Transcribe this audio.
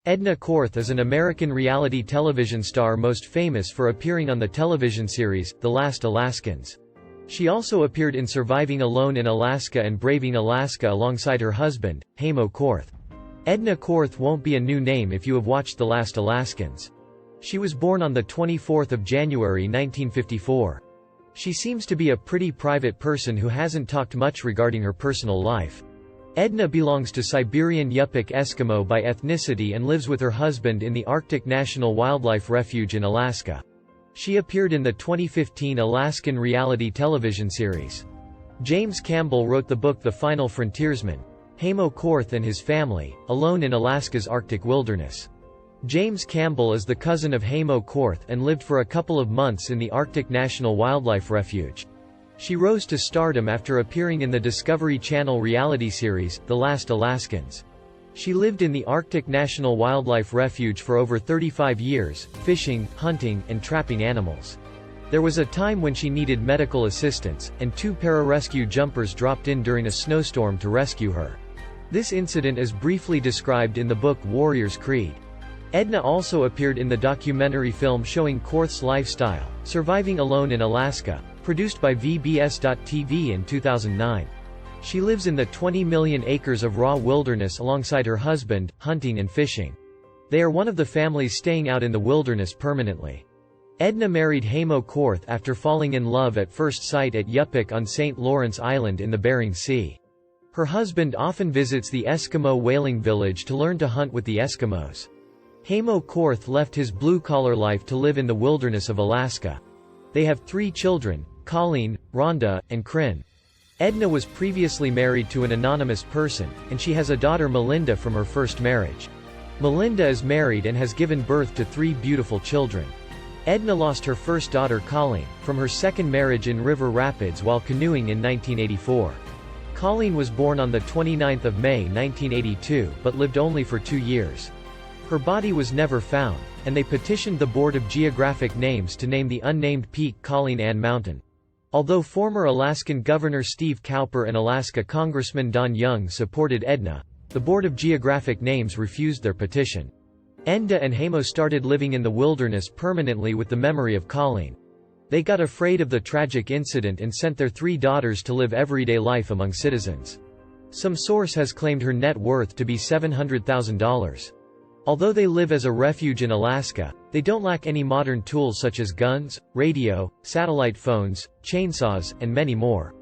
Edna Korth is an American reality television star most famous for appearing on the television series, The Last Alaskans. She also appeared in Surviving Alone in Alaska and Braving Alaska alongside her husband, Edna Korth. Edna Korth won't be a new name if you have watched The Last Alaskans. She was born on 24 January 1954. She seems to be a pretty private person who hasn't talked much regarding her personal life. Edna belongs to Siberian Yupik Eskimo by ethnicity and lives with her husband in the Arctic National Wildlife Refuge in Alaska. She appeared in the 2015 Alaskan reality television series. James Campbell wrote the book The Final Frontiersman, Edna Korth and his family, alone in Alaska's Arctic wilderness. James Campbell is the cousin of Edna Korth and lived for a couple of months in the Arctic National Wildlife Refuge. She rose to stardom after appearing in the Discovery Channel reality series, The Last Alaskans. She lived in the Arctic National Wildlife Refuge for over 35 years, fishing, hunting, and trapping animals. There was a time when she needed medical assistance, and two pararescue jumpers dropped in during a snowstorm to rescue her. This incident is briefly described in the book Warrior's Creed. Edna also appeared in the documentary film showing Korth's lifestyle, Surviving Alone in Alaska, produced by VBS.TV in 2009. She lives in the 20 million acres of raw wilderness alongside her husband, hunting and fishing. They are one of the families staying out in the wilderness permanently. Edna married Edna Korth after falling in love at first sight at Yupik on St. Lawrence Island in the Bering Sea. Her husband often visits the Eskimo whaling village to learn to hunt with the Eskimos. Edna Korth left his blue-collar life to live in the wilderness of Alaska. They have 3 children, Coleen, Rhonda, and Kryn. Edna was previously married to an anonymous person, and she has a daughter Melinda from her first marriage. Melinda is married and has given birth to 3 beautiful children. Edna lost her first daughter Coleen from her second marriage in River Rapids while canoeing in 1984. Coleen was born on 29 May 1982 but lived only for 2 years. Her body was never found, and they petitioned the Board of Geographic Names to name the unnamed peak Coleen Ann Mountain. Although former Alaskan Governor Steve Cowper and Alaska Congressman Don Young supported Edna, the Board of Geographic Names refused their petition. Edna and Edna started living in the wilderness permanently with the memory of Coleen. They got afraid of the tragic incident and sent their 3 daughters to live everyday life among citizens. Some source has claimed her net worth to be $700,000. Although they live as a refuge in Alaska, they don't lack any modern tools such as guns, radio, satellite phones, chainsaws, and many more.